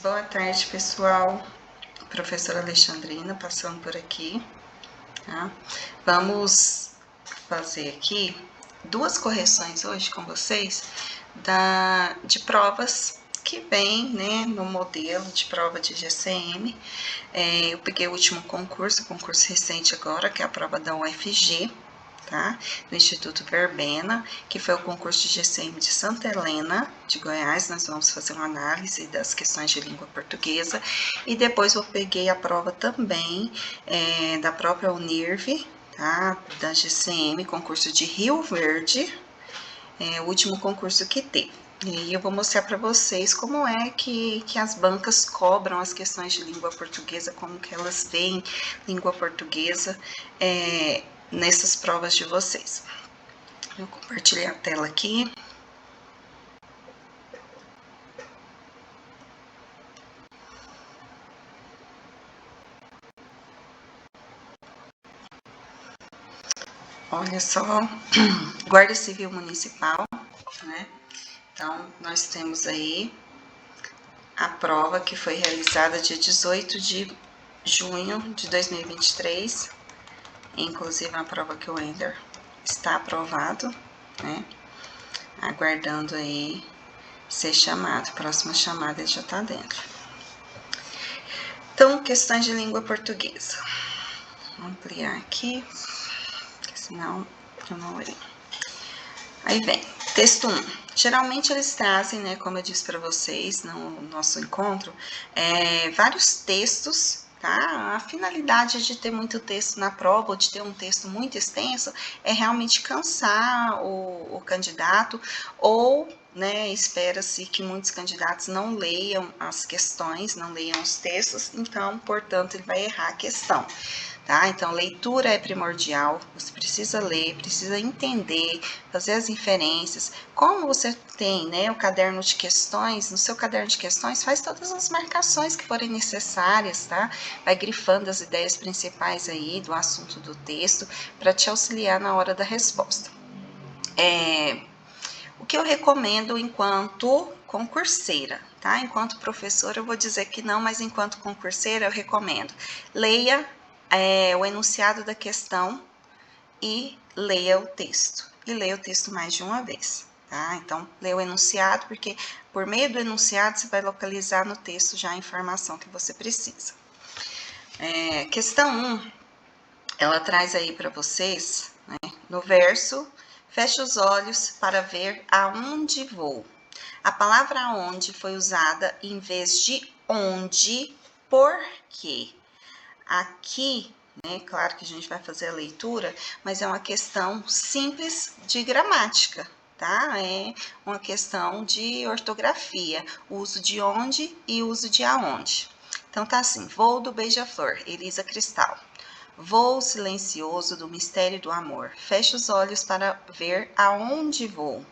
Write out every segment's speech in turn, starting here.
Boa tarde, pessoal. Professora Alexandrina passando por aqui, tá? Vamos fazer aqui duas correções hoje com vocês de provas que vem, né, no modelo de prova de GCM. Eu peguei o último concurso recente agora, que é a prova da UFG, tá? Do Instituto Verbena, que foi o concurso de GCM de Santa Helena, de Goiás. Nós vamos fazer uma análise das questões de língua portuguesa. E depois eu peguei a prova também da própria Unirv, tá? Da GCM, concurso de Rio Verde, o último concurso que teve. E eu vou mostrar para vocês como é que as bancas cobram as questões de língua portuguesa, como que elas veem língua portuguesa nessas provas de vocês. Eu compartilhei a tela aqui. Olha só, Guarda Civil Municipal, né? Então, nós temos aí a prova que foi realizada dia 18 de junho de 2023, inclusive a prova que o Ender está aprovado, né? Aguardando aí ser chamado. Próxima chamada ele já está dentro. Então, questões de língua portuguesa. Vou ampliar aqui, senão eu não olhei. Aí vem, texto 1. Geralmente eles trazem, né, como eu disse para vocês no nosso encontro, vários textos, tá? A finalidade de ter muito texto na prova, ou de ter um texto muito extenso, é realmente cansar o candidato, ou, né, espera-se que muitos candidatos não leiam as questões, não leiam os textos, então, portanto, ele vai errar a questão. Tá? Então, leitura é primordial, você precisa ler, precisa entender, fazer as inferências. Como você tem, né, o caderno de questões, no seu caderno de questões, faz todas as marcações que forem necessárias, tá? Vai grifando as ideias principais aí do assunto do texto para te auxiliar na hora da resposta. O que eu recomendo enquanto concurseira, tá? Enquanto professora eu vou dizer que não, mas enquanto concurseira eu recomendo. Leia o enunciado da questão e leia o texto. E leia o texto mais de uma vez, tá? Então, leia o enunciado, porque por meio do enunciado você vai localizar no texto já a informação que você precisa. Questão 1, ela traz aí para vocês, né, no verso, feche os olhos para ver aonde vou. A palavra aonde foi usada em vez de onde, por quê? Aqui, né, claro que a gente vai fazer a leitura, mas é uma questão simples de gramática, tá? É uma questão de ortografia, uso de onde e uso de aonde. Então tá assim, voo do beija-flor, Elisa Cristal. Voo silencioso do mistério do amor. Feche os olhos para ver aonde vou.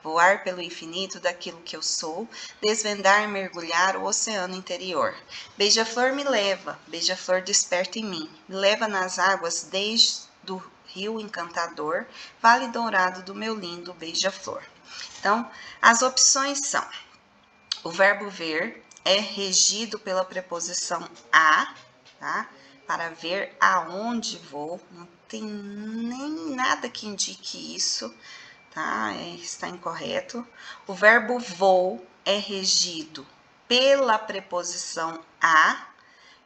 Voar pelo infinito daquilo que eu sou, desvendar e mergulhar o oceano interior. Beija-flor me leva, beija-flor desperta em mim, me leva nas águas desde do rio encantador, vale dourado do meu lindo beija-flor. Então, as opções são: o verbo ver é regido pela preposição a, tá? Para ver aonde vou, não tem nem nada que indique isso, tá? Está incorreto. O verbo vou é regido pela preposição a.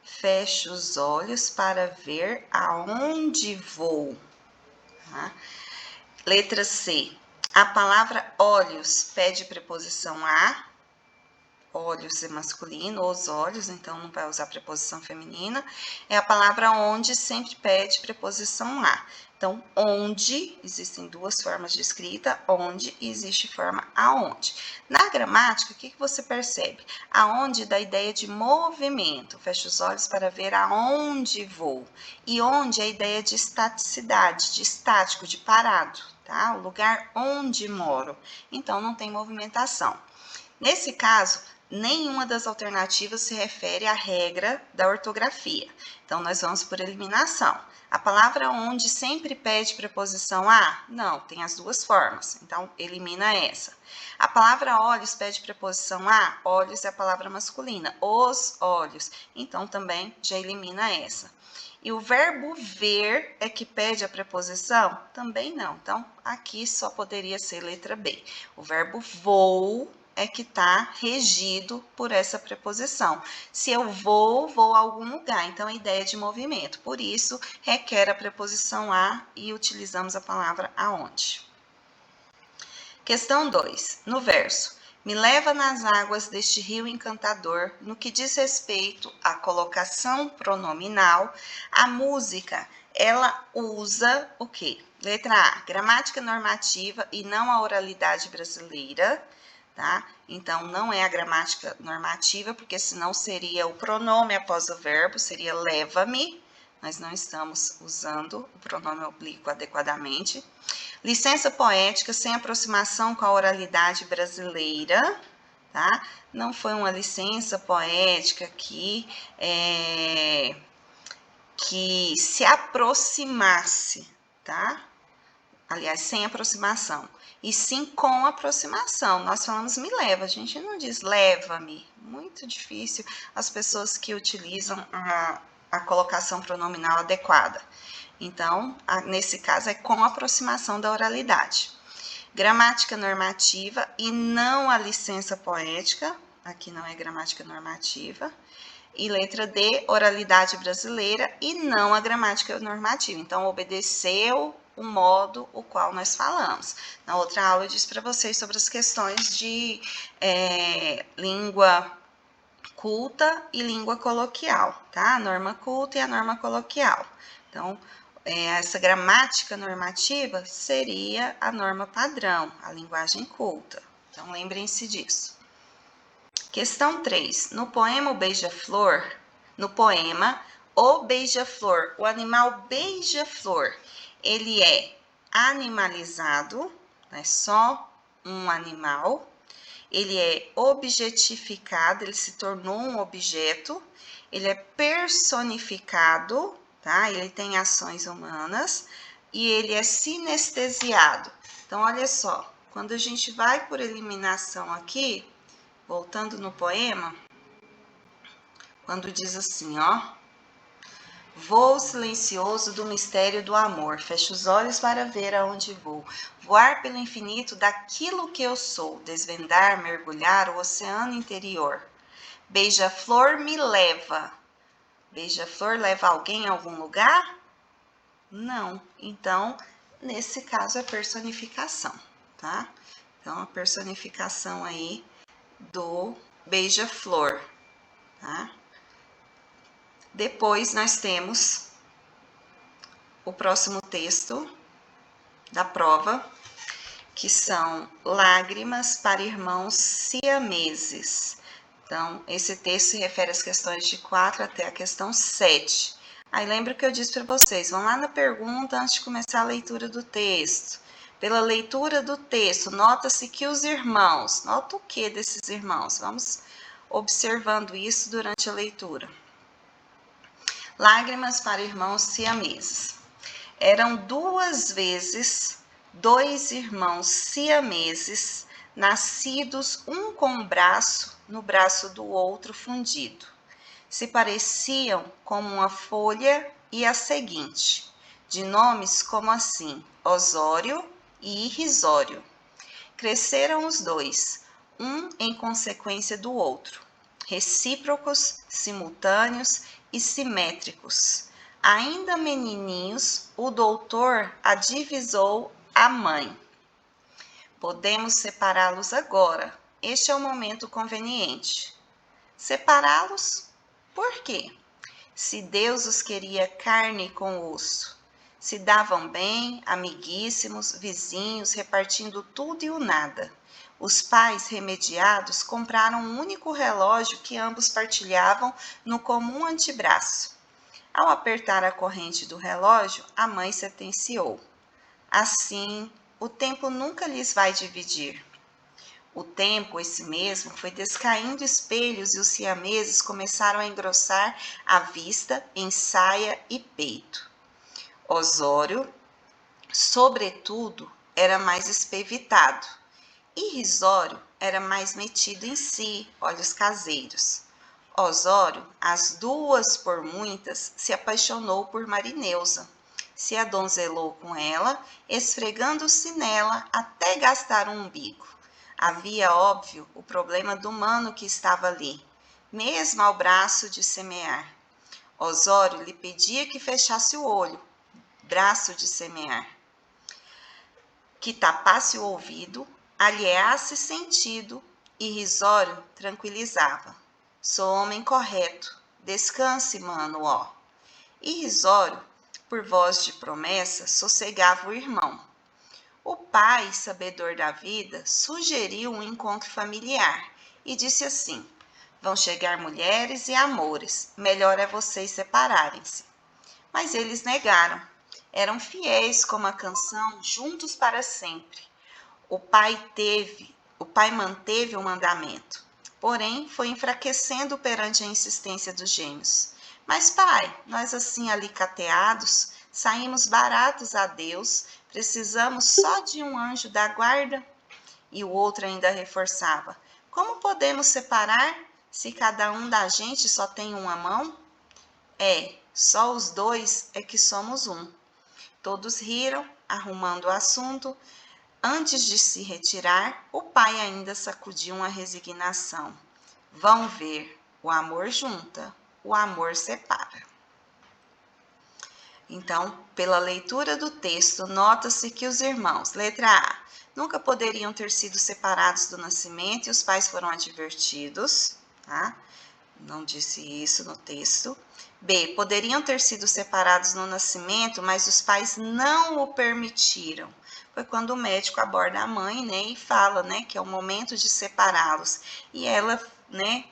Feche os olhos para ver aonde vou. Tá? Letra C. A palavra olhos pede preposição a. Olhos é masculino, os olhos, então não vai usar preposição feminina. A palavra onde sempre pede preposição a. Então, onde, existem duas formas de escrita, onde e existe forma aonde. Na gramática, o que você percebe? Aonde dá a ideia de movimento. Fecha os olhos para ver aonde vou. E onde é a ideia de estaticidade, de estático, de parado, tá? O lugar onde moro. Então, não tem movimentação. Nesse caso, nenhuma das alternativas se refere à regra da ortografia. Então, nós vamos por eliminação. A palavra onde sempre pede preposição a? Não, tem as duas formas. Então, elimina essa. A palavra olhos pede preposição a? Olhos é a palavra masculina. Os olhos. Então, também já elimina essa. E o verbo ver é que pede a preposição? Também não. Então, aqui só poderia ser letra B. O verbo vou é que está regido por essa preposição. Se eu vou a algum lugar. Então, a ideia de movimento. Por isso, requer a preposição a e utilizamos a palavra aonde. Questão 2. No verso. Me leva nas águas deste rio encantador. No que diz respeito à colocação pronominal, a música, ela usa o quê? Letra A, gramática normativa e não a oralidade brasileira, tá? Então, não é a gramática normativa, porque senão seria o pronome após o verbo, seria leva-me. Nós não estamos usando o pronome oblíquo adequadamente. Licença poética sem aproximação com a oralidade brasileira, tá? Não foi uma licença poética que se aproximasse, tá? Aliás, sem aproximação. E sim com aproximação. Nós falamos me leva, a gente não diz leva-me. Muito difícil as pessoas que utilizam a colocação pronominal adequada. Então, nesse caso, é com aproximação da oralidade. Gramática normativa e não a licença poética. Aqui não é gramática normativa. E letra D, oralidade brasileira e não a gramática normativa. Então, obedeceu o modo o qual nós falamos. Na outra aula eu disse para vocês sobre as questões de língua culta e língua coloquial, tá? A norma culta e a norma coloquial. Então, essa gramática normativa seria a norma padrão, a linguagem culta. Então, lembrem-se disso. Questão 3. No poema O Beija-Flor, o animal beija-flor, ele é animalizado, não é só um animal, ele é objetificado, ele se tornou um objeto, ele é personificado, tá? Ele tem ações humanas e ele é sinestesiado. Então, olha só, quando a gente vai por eliminação aqui, voltando no poema, quando diz assim, ó, voo silencioso do mistério do amor, fecho os olhos para ver aonde vou, voar pelo infinito daquilo que eu sou, desvendar, mergulhar o oceano interior. Beija-flor me leva. Beija-flor leva alguém a algum lugar? Não. Então, nesse caso é personificação, tá? Então, a personificação aí do beija-flor, tá? Depois nós temos o próximo texto da prova, que são lágrimas para irmãos siameses. Então, esse texto se refere às questões de 4 até a questão 7. Aí lembra que eu disse para vocês, vão lá na pergunta antes de começar a leitura do texto. Pela leitura do texto, nota-se que os irmãos, nota o que desses irmãos? Vamos observando isso durante a leitura. Lágrimas para irmãos siameses. Eram 2 vezes 2 irmãos siameses, nascidos um com um braço no braço do outro fundido. Se pareciam como uma folha e a seguinte, de nomes como assim, Osório e Irrisório. Cresceram os 2, um em consequência do outro, recíprocos, simultâneos e simétricos. Ainda menininhos, o doutor adivisou a mãe. Podemos separá-los agora. Este é o momento conveniente. Separá-los? Por quê? Se Deus os queria carne com osso. Se davam bem, amiguíssimos, vizinhos, repartindo tudo e o nada. Os pais remediados compraram um único relógio que ambos partilhavam no comum antebraço. Ao apertar a corrente do relógio, a mãe sentenciou. Assim, o tempo nunca lhes vai dividir. O tempo, esse mesmo, foi descaindo espelhos e os siameses começaram a engrossar a vista em saia e peito. Osório, sobretudo, era mais espevitado. Irrisório era mais metido em si, olhos caseiros. Osório, as duas por muitas, se apaixonou por Marineusa. Se adonzelou com ela, esfregando-se nela até gastar o umbigo. Havia, óbvio, o problema do mano que estava ali, mesmo ao braço de semear. Osório lhe pedia que fechasse o olho, braço de semear, que tapasse o ouvido, alheasse sentido, irrisório tranquilizava. Sou homem correto, descanse, mano, ó. Irrisório, por voz de promessa, sossegava o irmão. O pai, sabedor da vida, sugeriu um encontro familiar e disse assim: vão chegar mulheres e amores, melhor é vocês separarem-se. Mas eles negaram. Eram fiéis como a canção, juntos para sempre. O pai manteve o mandamento, porém foi enfraquecendo perante a insistência dos gêmeos. Mas pai, nós assim alicateados, saímos baratos a Deus, precisamos só de um anjo da guarda? E o outro ainda reforçava: como podemos separar se cada um da gente só tem uma mão? Só os dois é que somos um. Todos riram, arrumando o assunto. Antes de se retirar, o pai ainda sacudiu uma resignação. Vão ver, o amor junta, o amor separa. Então, pela leitura do texto, nota-se que os irmãos, letra A, nunca poderiam ter sido separados do nascimento e os pais foram advertidos, tá? Não disse isso no texto. B, poderiam ter sido separados no nascimento, mas os pais não o permitiram. Foi quando o médico aborda a mãe, né, e fala, né, que é o momento de separá-los. E ela, né,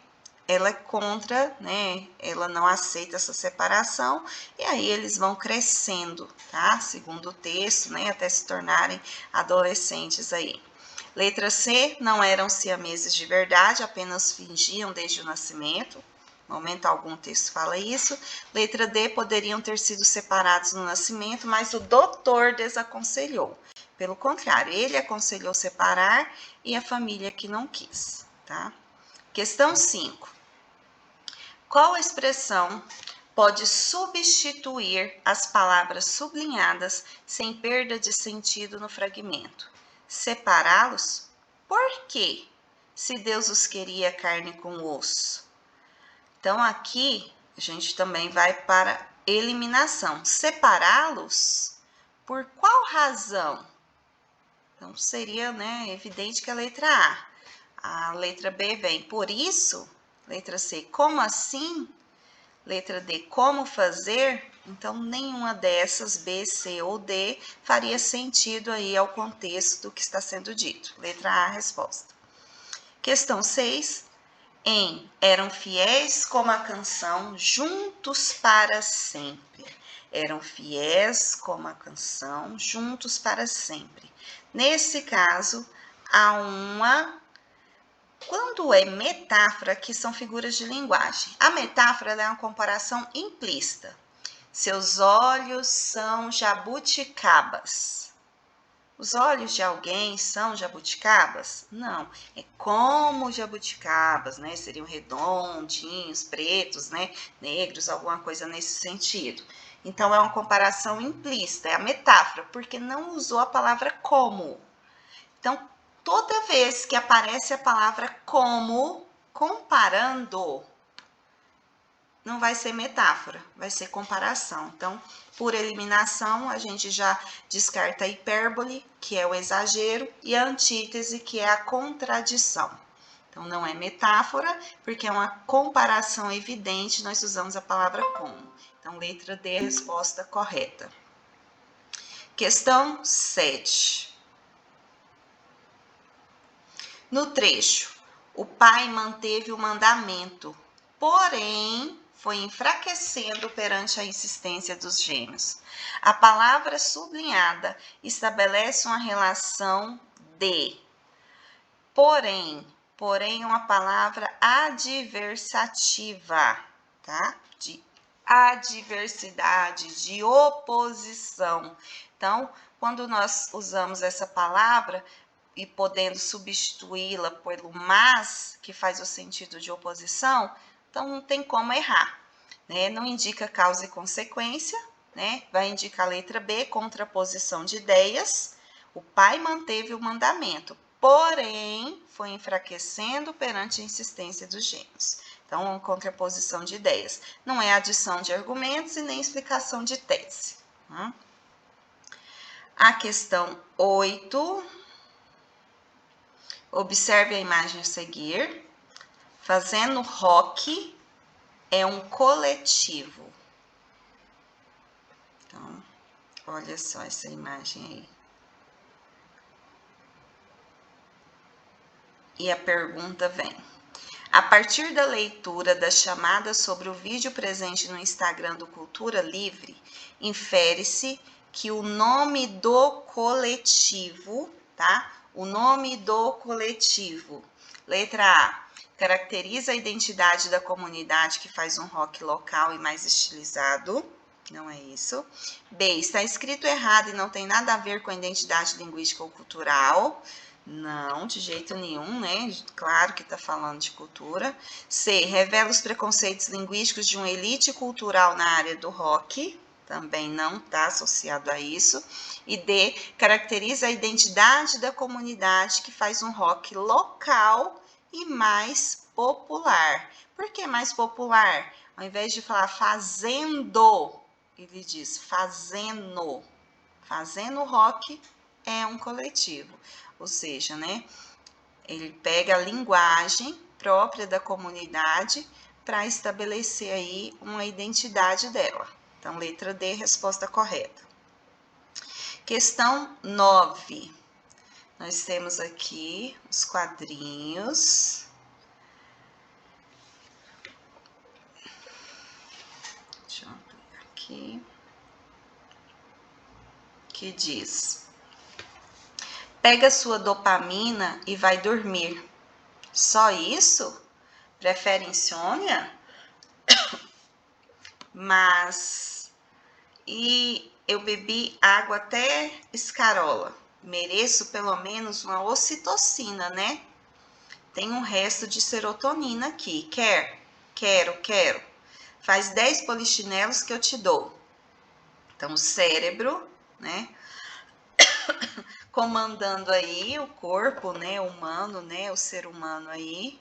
ela é contra, né, ela não aceita essa separação, e aí eles vão crescendo, tá? Segundo o texto, né, até se tornarem adolescentes aí. Letra C, não eram siameses de verdade, apenas fingiam desde o nascimento. Momento algum o texto fala isso. Letra D, poderiam ter sido separados no nascimento, mas o doutor desaconselhou. Pelo contrário, ele aconselhou separar e a família que não quis, tá? Questão 5. Qual expressão pode substituir as palavras sublinhadas sem perda de sentido no fragmento? Separá-los? Por quê? Se Deus os queria carne com osso. Então, aqui, a gente também vai para eliminação. Separá-los? Por qual razão? Então, seria, né, evidente que a letra A. A letra B vem por isso. Letra C, como assim? Letra D, como fazer? Então, nenhuma dessas, B, C ou D, faria sentido aí ao contexto que está sendo dito. Letra A, a resposta. Questão 6. Eram fiéis como a canção, juntos para sempre. Eram fiéis como a canção, juntos para sempre. Nesse caso, há uma... Quando é metáfora, que são figuras de linguagem. A metáfora é uma comparação implícita. Seus olhos são jabuticabas. Os olhos de alguém são jabuticabas? Não, é como jabuticabas, né? Seriam redondinhos, pretos, né? Negros, alguma coisa nesse sentido. Então, é uma comparação implícita, é a metáfora, porque não usou a palavra como. Então, toda vez que aparece a palavra como, comparando, não vai ser metáfora, vai ser comparação. Então, por eliminação, a gente já descarta a hipérbole, que é o exagero, e a antítese, que é a contradição. Então, não é metáfora, porque é uma comparação evidente, nós usamos a palavra como. Então, letra D é a resposta correta. Questão 7. No trecho, o pai manteve o mandamento, porém foi enfraquecendo perante a insistência dos gêmeos. A palavra sublinhada estabelece uma relação de Porém é uma palavra adversativa, tá? De adversidade, de oposição. Então, quando nós usamos essa palavra e podendo substituí-la pelo mas, que faz o sentido de oposição, então não tem como errar, né? Não indica causa e consequência, né? Vai indicar a letra B, contraposição de ideias. O pai manteve o mandamento, porém foi enfraquecendo perante a insistência dos gêmeos. Então, uma contraposição de ideias. Não é adição de argumentos e nem explicação de tese. A questão 8. Observe a imagem a seguir. Fazendo rock é um coletivo. Então, olha só essa imagem aí. E a pergunta vem. A partir da leitura das chamadas sobre o vídeo presente no Instagram do Cultura Livre, infere-se que o nome do coletivo, tá? O nome do coletivo. Letra A. Caracteriza a identidade da comunidade que faz um rock local e mais estilizado. Não é isso. B. Está escrito errado e não tem nada a ver com a identidade linguística ou cultural. Não, de jeito nenhum, né? Claro que está falando de cultura. C. Revela os preconceitos linguísticos de uma elite cultural na área do rock. Também não está associado a isso. E D. Caracteriza a identidade da comunidade que faz um rock local e mais popular. Por que mais popular? Ao invés de falar fazendo, ele diz fazendo. Fazendo rock é um coletivo. Ou seja, né, ele pega a linguagem própria da comunidade para estabelecer aí uma identidade dela. Então, letra D, resposta correta. Questão 9. Nós temos aqui os quadrinhos. Deixa eu ampliar aqui. Que diz: pega sua dopamina e vai dormir. Só isso? Prefere insônia? Mas eu bebi água até escarola. Mereço pelo menos uma ocitocina, né? Tem um resto de serotonina aqui. Quero. Faz 10 polichinelos que eu te dou. Então, o cérebro, né? Comandando aí o corpo, né, humano, né, o ser humano aí.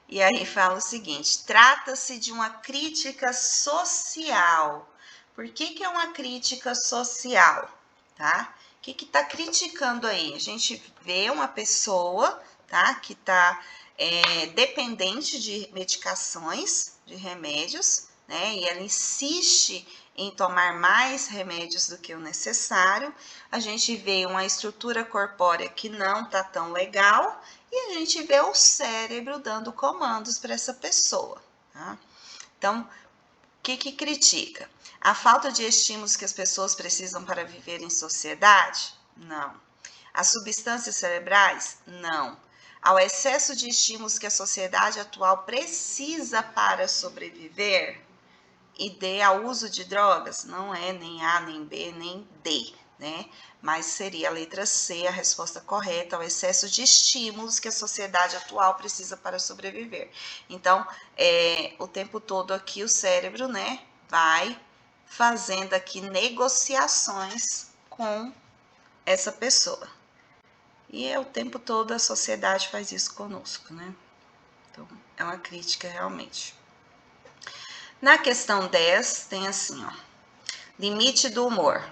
E aí fala o seguinte: trata-se de uma crítica social. Por que é uma crítica social, tá? O que está criticando aí? A gente vê uma pessoa, tá, que está dependente de medicações, de remédios, né, e ela insiste em tomar mais remédios do que o necessário. A gente vê uma estrutura corpórea que não está tão legal e a gente vê o cérebro dando comandos para essa pessoa, tá? Então, o que critica? A falta de estímulos que as pessoas precisam para viver em sociedade? Não. As substâncias cerebrais? Não. Ao excesso de estímulos que a sociedade atual precisa para sobreviver? E D, ao uso de drogas? Não é nem A, nem B, nem D, né? Mas seria a letra C, a resposta correta, ao excesso de estímulos que a sociedade atual precisa para sobreviver. Então, o tempo todo aqui o cérebro, né, vai fazendo aqui negociações com essa pessoa. E o tempo todo a sociedade faz isso conosco, né? Então, é uma crítica realmente. Na questão 10, tem assim, ó, limite do humor.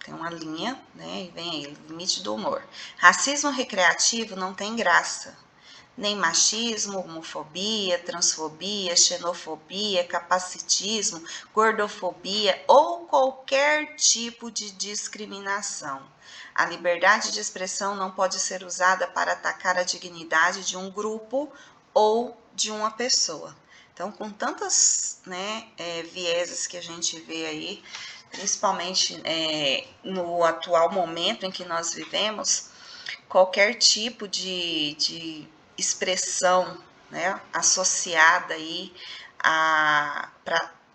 Tem uma linha, né, e vem aí, limite do humor. Racismo recreativo não tem graça. Nem machismo, homofobia, transfobia, xenofobia, capacitismo, gordofobia ou qualquer tipo de discriminação. A liberdade de expressão não pode ser usada para atacar a dignidade de um grupo ou de uma pessoa. Então, com tantas, né, vieses que a gente vê aí, principalmente no atual momento em que nós vivemos, qualquer tipo de expressão, né, associada aí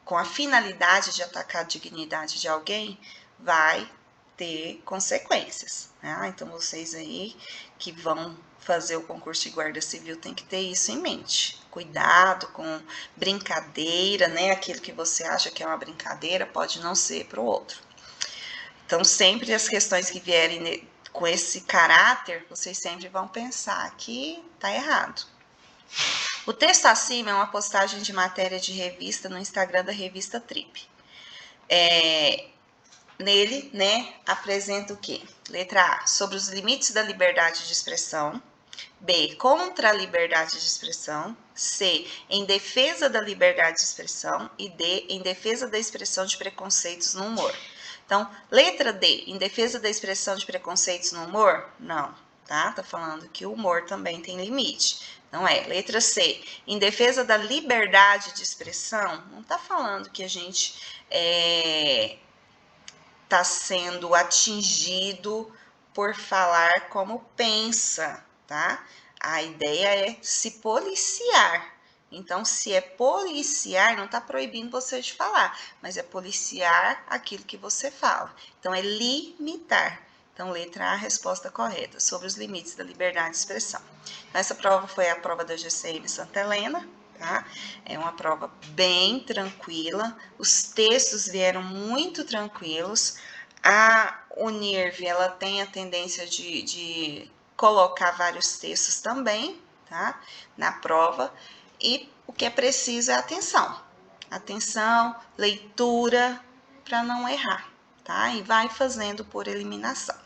com a finalidade de atacar a dignidade de alguém, vai ter consequências, né? Então, vocês aí que vão fazer o concurso de guarda civil tem que ter isso em mente. Cuidado com brincadeira, né? Aquilo que você acha que é uma brincadeira pode não ser para o outro. Então, sempre as questões que vierem com esse caráter, vocês sempre vão pensar que tá errado. O texto acima é uma postagem de matéria de revista no Instagram da revista Trip. Nele, né, apresenta o quê? Letra A, sobre os limites da liberdade de expressão. B, contra a liberdade de expressão. C, em defesa da liberdade de expressão. E D, em defesa da expressão de preconceitos no humor. Então, letra D, em defesa da expressão de preconceitos no humor? Não, tá? Tá falando que o humor também tem limite. Não é. Letra C, em defesa da liberdade de expressão? Não tá falando que a gente tá sendo atingido por falar como pensa, tá? A ideia é se policiar. Então, se é policiar, não está proibindo você de falar, mas é policiar aquilo que você fala. Então, é limitar. Então, letra A, a resposta correta, sobre os limites da liberdade de expressão. Essa prova foi a prova da GCM Santa Helena, tá? É uma prova bem tranquila, os textos vieram muito tranquilos. A Unirv, ela tem a tendência de colocar vários textos também, tá? Na prova. E o que é preciso é atenção. Atenção, leitura, para não errar, tá? E vai fazendo por eliminação.